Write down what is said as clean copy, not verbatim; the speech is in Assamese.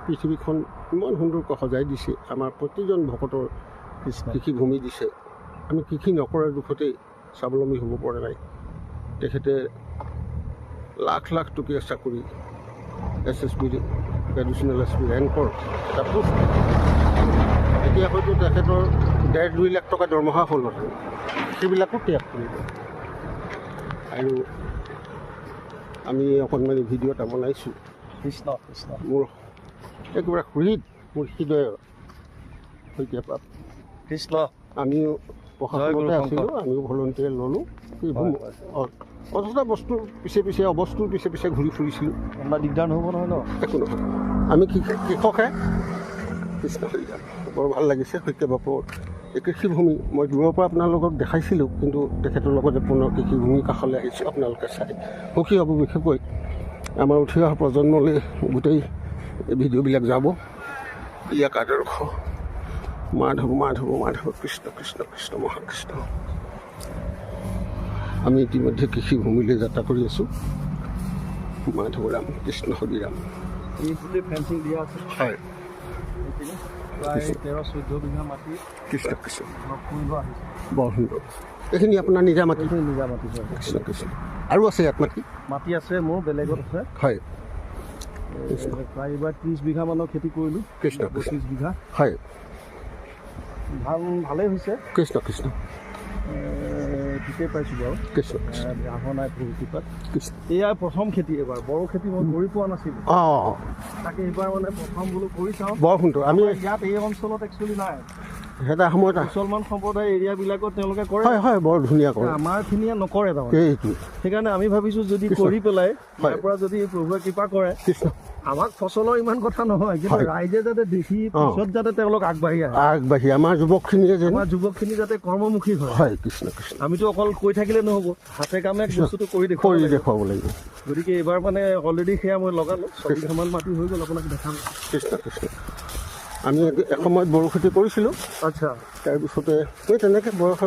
পৃথিৱীখন ইমান সুন্দৰকৈ সজাই দিছে, আমাৰ প্ৰতিজন ভকতৰ কৃষিভূমি দিছে। আমি কৃষি নকৰাৰ দুখতেই স্বাৱলম্বী হ'ব পৰা নাই। তেখেতে লাখ লাখ টকীয়া চাকৰি, SSB এডিশ্যনেল SP ৰেংকৰ এটা পোষ্ট, এতিয়া হয়তো তেখেতৰ 1.5-2 লাখ টকা দৰমহা হ'ল নহয়, সেইবিলাকো ত্যাগ কৰিব। আৰু আমি অকণমানি ভিডিঅ' এটা বনাইছোঁ। কৃষ্ণ কৃষ্ণ মোৰ একেবাৰে মোৰ হৃদয়ৰ সৈতে পাপ কৃষ্ণ। আমিও প্ৰশাসনতে আছিলোঁ, আমিও ভলণ্টিয়াৰ ল'লোঁ। অযথা বস্তুৰ পিছে অবস্তুৰ পিছে ঘূৰি ফুৰিছিলোঁ। আপোনাৰ দিগদাৰ নহ'ব নহয় ন? একো নহয়, আমি কৃষকহে। কৃষ্ণ হৰিয়া, বৰ ভাল লাগিছে সত্য বাপুৰ এই কৃষিভূমি। মই দূৰৰ পৰা আপোনালোকক দেখাইছিলোঁ, কিন্তু তেখেতৰ লগতে পুনৰ কৃষিভূমিৰ কাষলৈ আহিছোঁ। আপোনালোকে চাই সুখী হ'ব। বিশেষকৈ আমাৰ উঠি অহা প্ৰজন্মলৈ গোটেই এই ভিডিঅ'বিলাক যাব। ইয়াক আদৰ্শ মাধৱ মাধৱ মাধৱ কৃষ্ণ কৃষ্ণ কৃষ্ণ মহাকৃষ্ণ। আমি ইতিমধ্যে কৃষিভূমিলৈ যাত্ৰা কৰি আছোঁ। মাধৱ ৰাম কৃষ্ণ হৰি ৰাম। এইফালে ফেঞ্চিং দিয়া আছে। হয়, প্ৰায় 13-14 বিঘা মাটি কৃষ্ণ কৃষ্ণ, ফুৰিব আহিছে। বৰ সুন্দৰ। এইখিনি আপোনাৰ নিজা মাটি? এইখিনি নিজা মাটি। কৃষ্ণ কৃষ্ণ। আৰু আছে ইয়াত মাটি? মাটি আছে মোৰ, বেলেগত আছে। হয়, প্ৰায় এইবাৰ 30 বিঘা মানৰ খেতি কৰিলোঁ। কৃষ্ণ কৃষ্ণ। 25 বিঘা। হয়, ভালেই হৈছে। কৃষ্ণ কৃষ্ণ। ঠিকেই পাইছোঁ বাৰু, কৃষ্ণ কৃষ্ণ অহা নাই প্ৰকৃতিপাত। কৃষ্ণ। এয়াই প্ৰথম খেতি। এইবাৰ বড়ো খেতি মই কৰি পোৱা নাছিলোঁ। অঁ, তাকে এইবাৰ মানে প্ৰথম বোলো কৰি চাওঁ। বৰ সুন্দৰ। আমি ইয়াত এই অঞ্চলত একচুৱেলি নাই। এটা সময়ত মুছলমান সম্প্ৰদায় এৰিয়াবিলাকত তেওঁলোকে কৰে। হয় হয়, বৰ ধুনীয়া কৰে। আমাৰখিনিয়ে নকৰে তাৰমানে। এইটো সেইকাৰণে আমি ভাবিছোঁ যদি কৰি পেলাই ইয়াৰ পৰা যদি প্ৰভুৱে কৃপা কৰে, কৃষ্ণ আমাক ফচলৰ ইমান কথা নহয়, কিন্তু ৰাইজে যাতে দেখি পিছত যাতে তেওঁলোক আগবাঢ়ি আহে, আগবাঢ়ি আমাৰ যুৱকখিনিয়ে যেন আমাৰ যুৱকখিনি যাতে কৰ্মমুখী হয়। হয়, কৃষ্ণ কৃষ্ণ। আমিতো অকল কৈ থাকিলে নহ'ব, হাতে কামে বস্তুটো কৰি দেখুৱাব লাগিব। গতিকে এইবাৰ মানে অলৰেডি সেয়া মই লগালোঁ। 6 বিঘামান মাটি হৈ গ'ল, আপোনাক দেখাম। কৃষ্ণ কৃষ্ণ। আমি এসময়ত বড়ো খেতি কৰিছিলোঁ। আচ্ছা, তাৰপিছতে তেনেকৈ বয়স